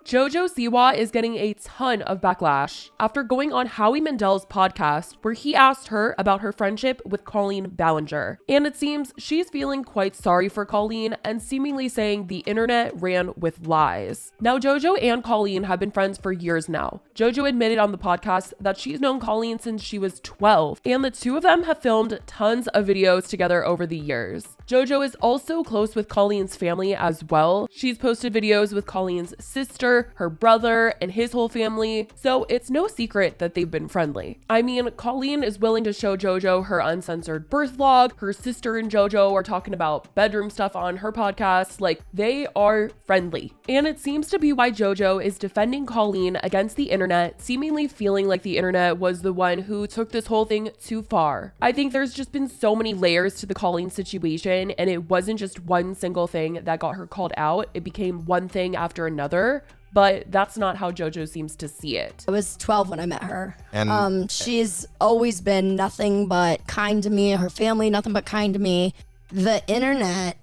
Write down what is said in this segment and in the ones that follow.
JoJo SIWA is getting a ton of backlash after going on Howie Mandel's podcast where he asked her about her friendship with Colleen Ballinger. And it seems she's feeling quite sorry for Colleen and seemingly saying the internet ran with lies. Now, JoJo and Colleen have been friends for years now. JoJo admitted on the podcast that she's known Colleen since she was 12, and the two of them have filmed tons of videos together over the years. JoJo is also close with Colleen's family as well. She's posted videos with Colleen's sister, her brother, and his whole family, so it's no secret that they've been friendly. I mean, Colleen is willing to show JoJo her uncensored birth vlog. Her sister and JoJo are talking about bedroom stuff on her podcast. Like, they are friendly. And it seems to be why JoJo is defending Colleen against the internet, seemingly feeling like the internet was the one who took this whole thing too far. I think there's just been so many layers to the Colleen situation, and it wasn't just one single thing that got her called out. It became one thing after another, but that's not how JoJo seems to see it. I was 12 when I met her. And she's always been nothing but kind to me, her family, nothing but kind to me. The internet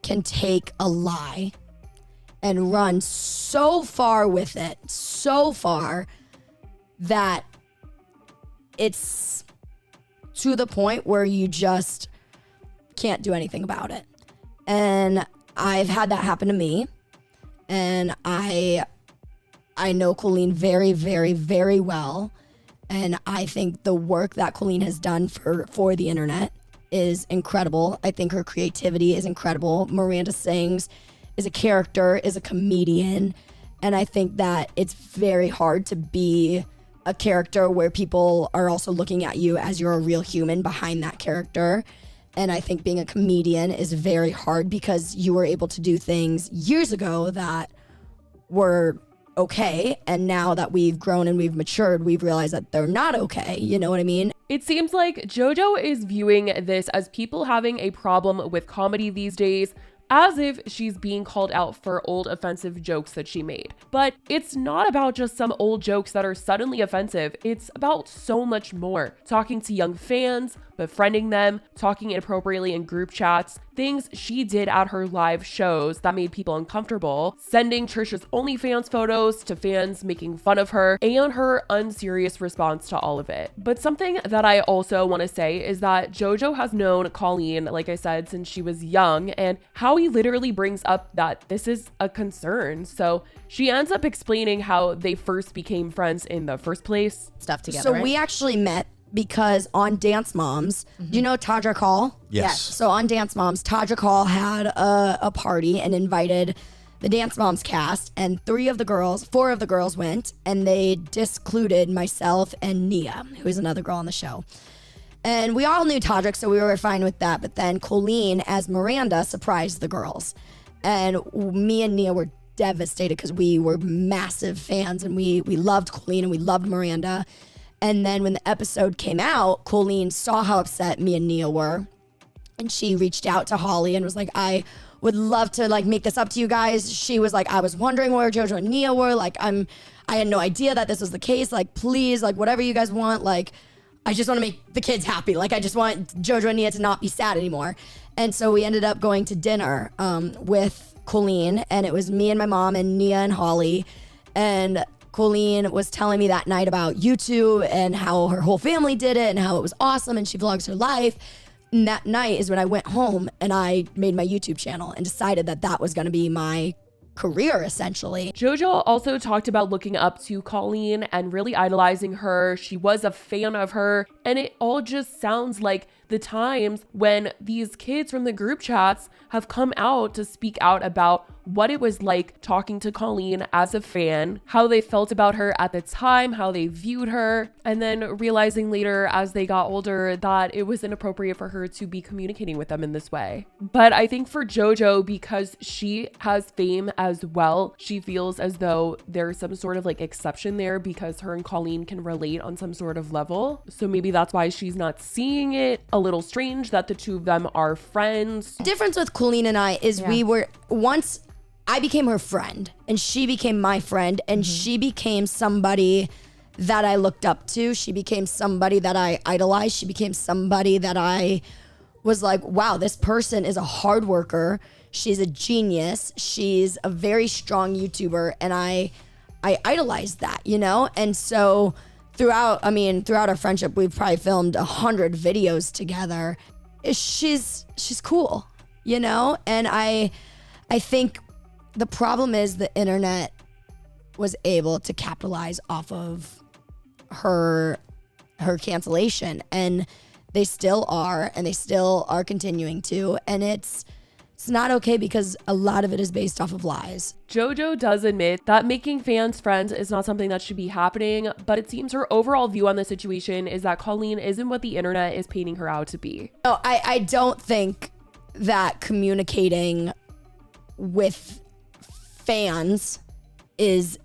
can take a lie and run so far with it, so far that it's to the point where you just can't do anything about it. And I've had that happen to me. And I know Colleen very, very, very well. And I think the work that Colleen has done for the internet is incredible. I think her creativity is incredible. Miranda Sings is a character, is a comedian. And I think that it's very hard to be a character where people are also looking at you as you're a real human behind that character. And I think being a comedian is very hard because you were able to do things years ago that were okay. And now that we've grown and we've matured, we've realized that they're not okay. You know what I mean? It seems like JoJo is viewing this as people having a problem with comedy these days, as if she's being called out for old offensive jokes that she made. But it's not about just some old jokes that are suddenly offensive. It's about so much more. Talking to young fans, befriending them, talking inappropriately in group chats, things she did at her live shows that made people uncomfortable, sending Trisha's OnlyFans photos to fans making fun of her, and her unserious response to all of it. But something that I also want to say is that JoJo has known Colleen, like I said, since she was young, and Howie literally brings up that this is a concern. So she ends up explaining how they first became friends in the first place. Stuff together, So right? we actually met because on Dance Moms, do you know Tadra Hall? Yes. So on Dance Moms, Tadra Hall had a party and invited the Dance Moms cast, and four of the girls went, and they discluded myself and Nia, who is another girl on the show. And we all knew Tadra, so we were fine with that. But then Colleen, as Miranda, surprised the girls. And me and Nia were devastated because we were massive fans, and we loved Colleen and we loved Miranda. And then when the episode came out, Colleen saw how upset me and Nia were. And she reached out to Holly and was like, I would love to make this up to you guys. She was like, I was wondering where JoJo and Nia were. I had no idea that this was the case. Please, whatever you guys want. I just want to make the kids happy. I just want JoJo and Nia to not be sad anymore. And so we ended up going to dinner with Colleen. And it was me and my mom and Nia and Holly. And Colleen was telling me that night about YouTube and how her whole family did it and how it was awesome and she vlogs her life. And that night is when I went home and I made my YouTube channel and decided that that was going to be my career, essentially. JoJo also talked about looking up to Colleen and really idolizing her. She was a fan of her, and it all just sounds like the times when these kids from the group chats have come out to speak out about what it was like talking to Colleen as a fan, how they felt about her at the time, how they viewed her, and then realizing later as they got older that it was inappropriate for her to be communicating with them in this way. But I think for JoJo, because she has fame as well, she feels as though there's some sort of exception there because her and Colleen can relate on some sort of level. So maybe that's why she's not seeing it a little strange that the two of them are friends. The difference with Colleen and I is we were once I became her friend and she became my friend and she became somebody that I looked up to. She became somebody that I idolized. She became somebody that I was like, wow, this person is a hard worker. She's a genius. She's a very strong YouTuber, and I idolize that, you know? And so throughout our friendship, we've probably filmed 100 videos together. She's cool, you know? And I think the problem is the internet was able to capitalize off of her cancellation, and they still are continuing to, and it's not okay because a lot of it is based off of lies. JoJo does admit that making fans friends is not something that should be happening, but it seems her overall view on the situation is that Colleen isn't what the internet is painting her out to be. No, I don't think that communicating with fans is,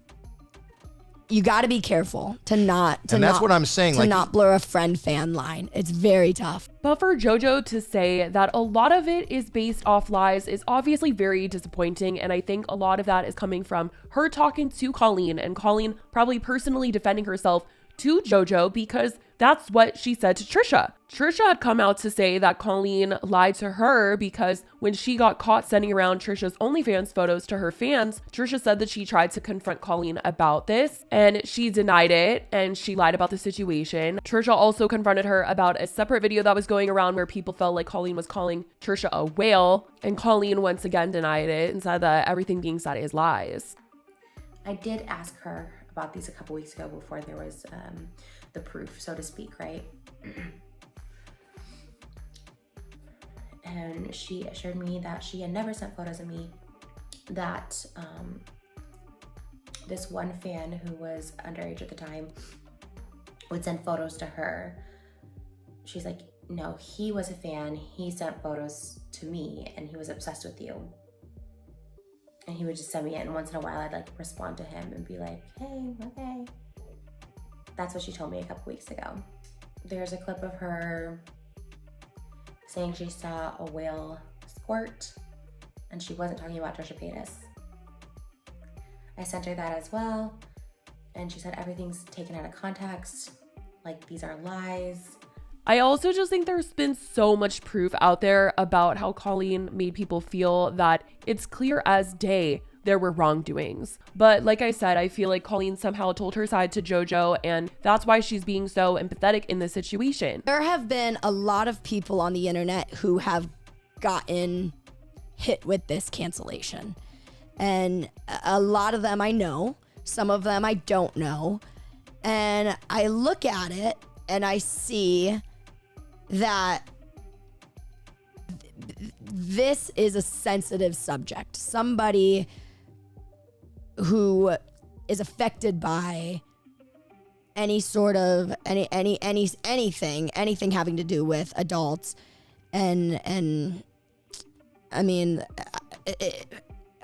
you got to be careful to not blur a friend fan line. It's very tough. But for JoJo to say that a lot of it is based off lies is obviously very disappointing, and I think a lot of that is coming from her talking to Colleen, and Colleen probably personally defending herself to JoJo because that's what she said to Trisha. Trisha had come out to say that Colleen lied to her because when she got caught sending around Trisha's OnlyFans photos to her fans, Trisha said that she tried to confront Colleen about this and she denied it and she lied about the situation. Trisha also confronted her about a separate video that was going around where people felt like Colleen was calling Trisha a whale, and Colleen once again denied it and said that everything being said is lies. I did ask her about these a couple weeks ago before there was the proof, so to speak, right? And she assured me that she had never sent photos of me, that this one fan who was underage at the time would send photos to her. She's like, no, he was a fan, he sent photos to me and he was obsessed with you. And he would just send me it, and once in a while I'd like respond to him and be like, hey, okay. That's what she told me a couple weeks ago. There's a clip of her saying she saw a whale squirt, and she wasn't talking about Trisha Paytas. I sent her that as well, and she said everything's taken out of context, like these are lies. I also just think there's been so much proof out there about how Colleen made people feel that it's clear as day there were wrongdoings. But like I said, I feel like Colleen somehow told her side to JoJo, and that's why she's being so empathetic in this situation. There have been a lot of people on the internet who have gotten hit with this cancellation. And a lot of them I know, some of them I don't know. And I look at it and I see that this is a sensitive subject. Somebody who is affected by any sort of anything having to do with adults, and I mean,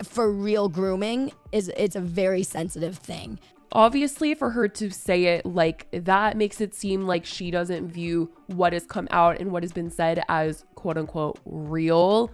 for real, grooming it's a very sensitive thing. Obviously, for her to say it like that makes it seem like she doesn't view what has come out and what has been said as quote unquote real,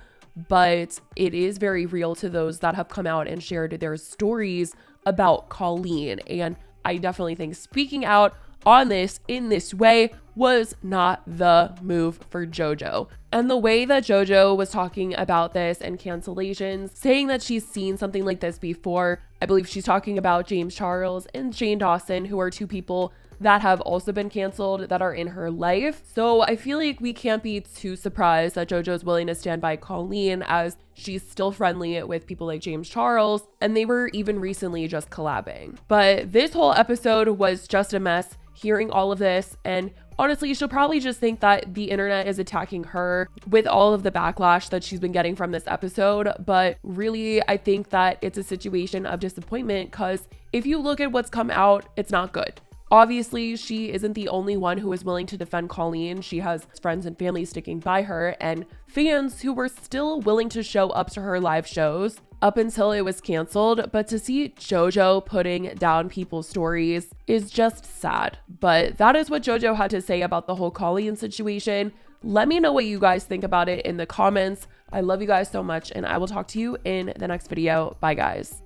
but it is very real to those that have come out and shared their stories about Colleen. And I definitely think speaking out on this in this way was not the move for JoJo. And the way that JoJo was talking about this and cancellations, saying that she's seen something like this before, I believe she's talking about James Charles and Jane Dawson, who are two people that have also been canceled that are in her life. So I feel like we can't be too surprised that JoJo's willing to stand by Colleen, as she's still friendly with people like James Charles, and they were even recently just collabing. But this whole episode was just a mess, hearing all of this, and honestly, she'll probably just think that the internet is attacking her with all of the backlash that she's been getting from this episode. But really, I think that it's a situation of disappointment, because if you look at what's come out, it's not good. Obviously, she isn't the only one who is willing to defend Colleen. She has friends and family sticking by her, and fans who were still willing to show up to her live shows up until it was canceled. But to see JoJo putting down people's stories is just sad. But that is what JoJo had to say about the whole Colleen situation. Let me know what you guys think about it in the comments. I love you guys so much, and I will talk to you in the next video. Bye, guys.